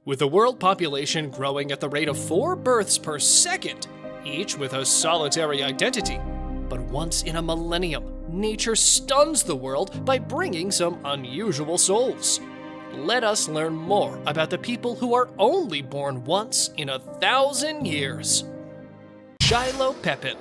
With the world population growing at the rate of 4 births per second, each with a solitary identity, but once in a millennium, nature stuns the world by bringing some unusual souls. Let us learn more about the people who are only born once in 1,000 years. Shiloh Pepin.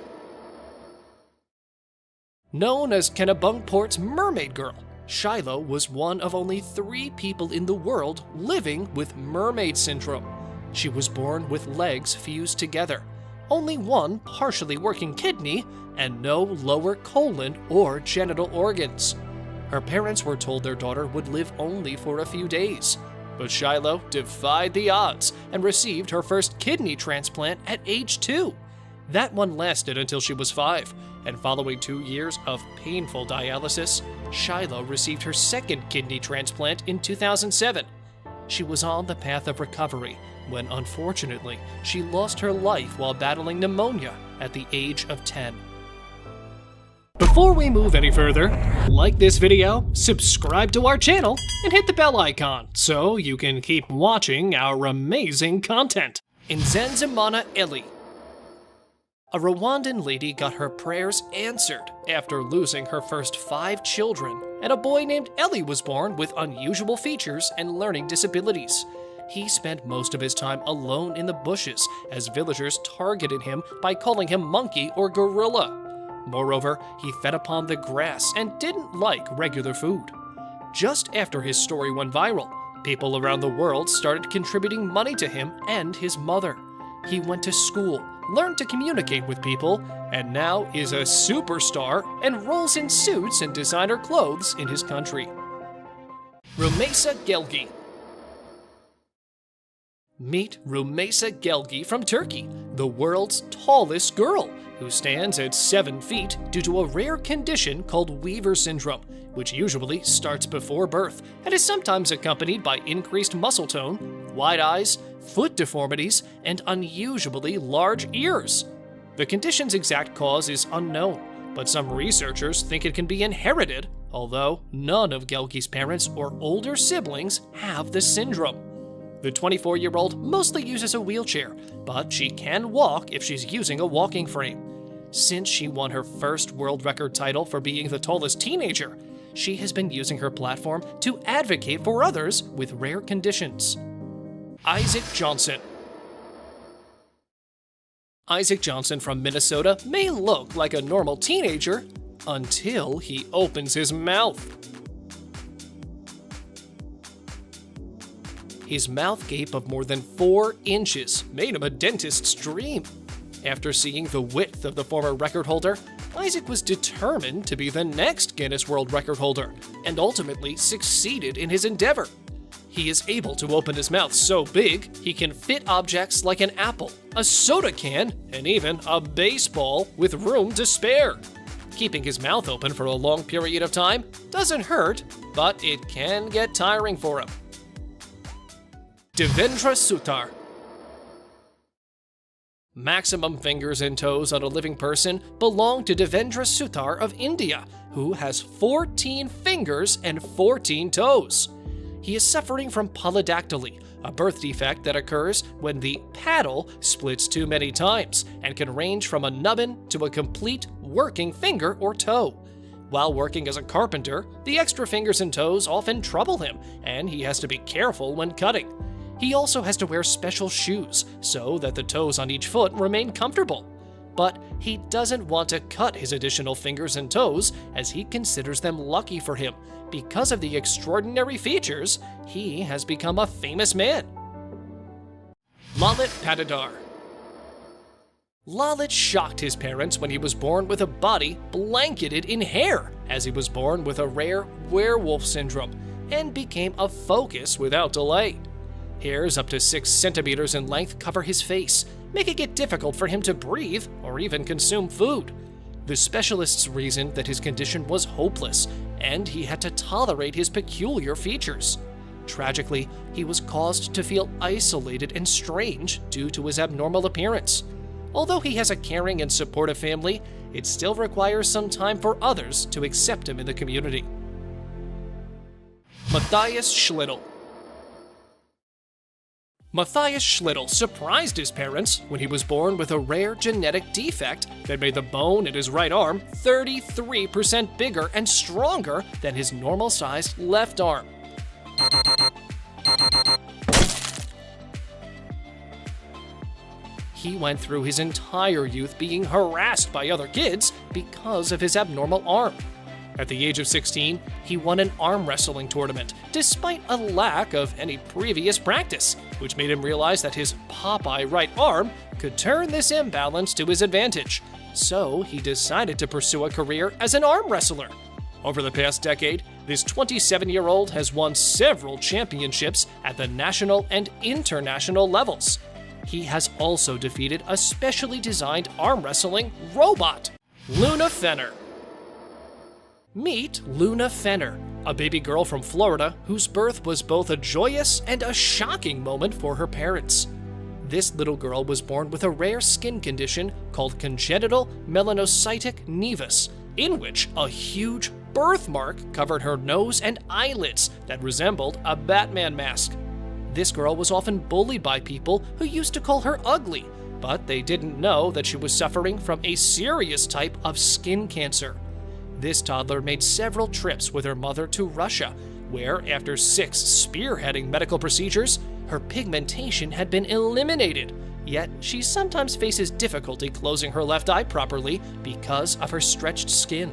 Known as Kennebunkport's Mermaid Girl, Shiloh was one of only 3 people in the world living with mermaid syndrome. She was born with legs fused together, only one partially working kidney, and no lower colon or genital organs. Her parents were told their daughter would live only for a few days, but Shiloh defied the odds and received her first kidney transplant at age 2. That one lasted until she was 5, and following 2 years of painful dialysis, Shiloh received her second kidney transplant in 2007. She was on the path of recovery when, unfortunately, she lost her life while battling pneumonia at the age of 10. Before we move any further, like this video, subscribe to our channel, and hit the bell icon so you can keep watching our amazing content. Nzanzimana Eli. A Rwandan lady got her prayers answered after losing her first 5 children, and a boy named Eli was born with unusual features and learning disabilities. He spent most of his time alone in the bushes as villagers targeted him by calling him monkey or gorilla. Moreover, he fed upon the grass and didn't like regular food. Just after his story went viral, people around the world started contributing money to him and his mother. He went to school, learned to communicate with people, and now is a superstar and rolls in suits and designer clothes in his country. Rumeysa Gelgi. Meet Rumeysa Gelgi from Turkey, the world's tallest girl, who stands at 7 feet due to a rare condition called Weaver syndrome, which usually starts before birth and is sometimes accompanied by increased muscle tone, wide eyes, foot deformities, and unusually large ears. The condition's exact cause is unknown, but some researchers think it can be inherited, although none of Gelgi's parents or older siblings have the syndrome. The 24-year-old mostly uses a wheelchair, but she can walk if she's using a walking frame. Since she won her first world record title for being the tallest teenager, she has been using her platform to advocate for others with rare conditions. Isaac Johnson. Isaac Johnson from Minnesota may look like a normal teenager until he opens his mouth. His mouth gape of more than 4 inches made him a dentist's dream. After seeing the width of the former record holder, Isaac was determined to be the next Guinness World Record holder and ultimately succeeded in his endeavor. He is able to open his mouth so big he can fit objects like an apple, a soda can, and even a baseball with room to spare. Keeping his mouth open for a long period of time doesn't hurt, but it can get tiring for him. Devendra Sutar. Maximum fingers and toes on a living person belong to Devendra Sutar of India, who has 14 fingers and 14 toes. He is suffering from polydactyly, a birth defect that occurs when the paddle splits too many times and can range from a nubbin to a complete working finger or toe. While working as a carpenter, the extra fingers and toes often trouble him, and he has to be careful when cutting. He also has to wear special shoes so that the toes on each foot remain comfortable. But he doesn't want to cut his additional fingers and toes as he considers them lucky for him. Because of the extraordinary features, he has become a famous man. Lalit Patidar. Lalit shocked his parents when he was born with a body blanketed in hair, as he was born with a rare werewolf syndrome, and became a focus without delay. Hairs up to 6 centimeters in length cover his face, making it difficult for him to breathe or even consume food. The specialists reasoned that his condition was hopeless, and he had to tolerate his peculiar features. Tragically, he was caused to feel isolated and strange due to his abnormal appearance. Although he has a caring and supportive family, it still requires some time for others to accept him in the community. Matthias Schlittel. Matthias Schlittel surprised his parents when he was born with a rare genetic defect that made the bone in his right arm 33% bigger and stronger than his normal-sized left arm. He went through his entire youth being harassed by other kids because of his abnormal arm. At the age of 16, he won an arm wrestling tournament, despite a lack of any previous practice, which made him realize that his Popeye right arm could turn this imbalance to his advantage. So he decided to pursue a career as an arm wrestler. Over the past decade, this 27-year-old has won several championships at the national and international levels. He has also defeated a specially designed arm wrestling robot, Luna Fenner. Meet Luna Fenner, a baby girl from Florida whose birth was both a joyous and a shocking moment for her parents. This little girl was born with a rare skin condition called congenital melanocytic nevus, in which a huge birthmark covered her nose and eyelids that resembled a Batman mask. This girl was often bullied by people who used to call her ugly, but they didn't know that she was suffering from a serious type of skin cancer. This toddler made several trips with her mother to Russia, where, after 6 spearheading medical procedures, her pigmentation had been eliminated. Yet, she sometimes faces difficulty closing her left eye properly because of her stretched skin.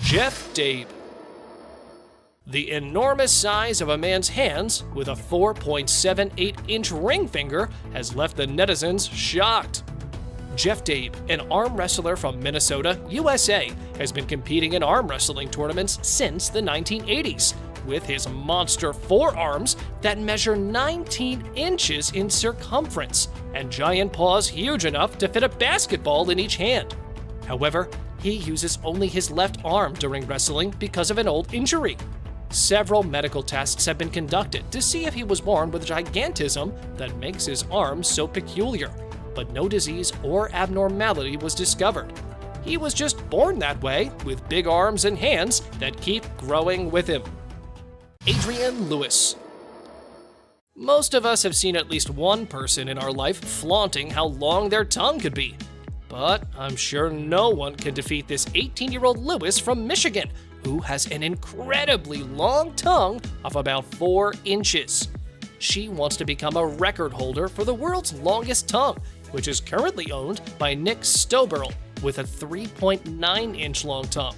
Jeff Dabe. The enormous size of a man's hands with a 4.78-inch ring finger has left the netizens shocked. Jeff Dabe, an arm wrestler from Minnesota, USA, has been competing in arm wrestling tournaments since the 1980s, with his monster forearms that measure 19 inches in circumference and giant paws huge enough to fit a basketball in each hand. However, he uses only his left arm during wrestling because of an old injury. Several medical tests have been conducted to see if he was born with gigantism that makes his arms so peculiar, but no disease or abnormality was discovered. He was just born that way, with big arms and hands that keep growing with him. Adrian Lewis. Most of us have seen at least one person in our life flaunting how long their tongue could be. But I'm sure no one can defeat this 18-year-old Lewis from Michigan, who has an incredibly long tongue of about 4 inches. She wants to become a record holder for the world's longest tongue, which is currently owned by Nick Stoberl with a 3.9-inch long tongue.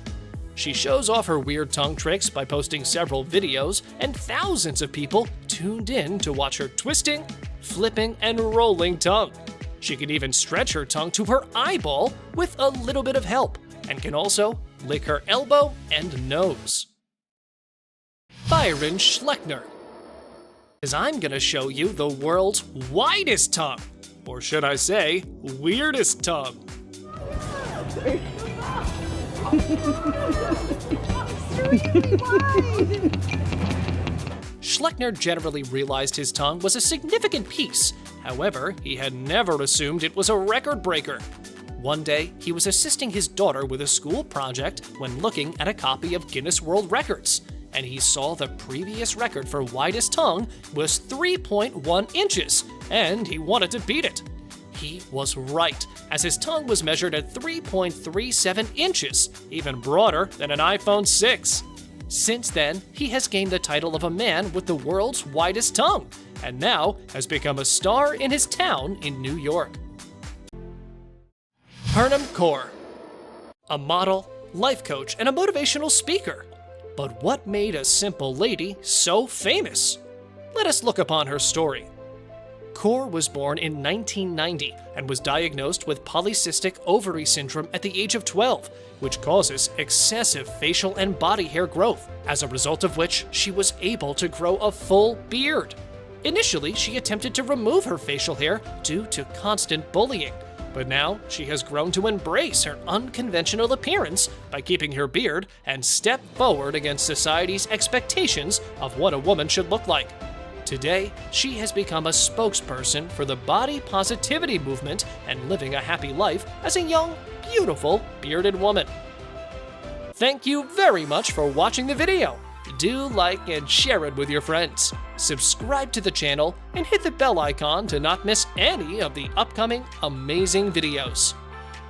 She shows off her weird tongue tricks by posting several videos, and thousands of people tuned in to watch her twisting, flipping, and rolling tongue. She can even stretch her tongue to her eyeball with a little bit of help, and can also lick her elbow and nose. Byron Schleckner. As I'm gonna show you the world's widest tongue, or should I say, weirdest tongue. Schleckner generally realized his tongue was a significant piece. However, he had never assumed it was a record breaker. One day, he was assisting his daughter with a school project when looking at a copy of Guinness World Records, and he saw the previous record for widest tongue was 3.1 inches, and he wanted to beat it. He was right, as his tongue was measured at 3.37 inches, even broader than an iPhone 6. Since then, he has gained the title of a man with the world's widest tongue, and now has become a star in his town in New York. Purnam Kaur. A model, life coach, and a motivational speaker. But what made a simple lady so famous? Let us look upon her story. Kaur was born in 1990 and was diagnosed with polycystic ovary syndrome at the age of 12, which causes excessive facial and body hair growth, as a result of which she was able to grow a full beard. Initially, she attempted to remove her facial hair due to constant bullying, but now she has grown to embrace her unconventional appearance by keeping her beard and step forward against society's expectations of what a woman should look like. Today, she has become a spokesperson for the body positivity movement and living a happy life as a young, beautiful, bearded woman. Thank you very much for watching the video. Do like and share it with your friends. subscribe to the channel, and hit the bell icon to not miss any of the upcoming amazing videos.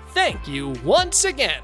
Thank you once again!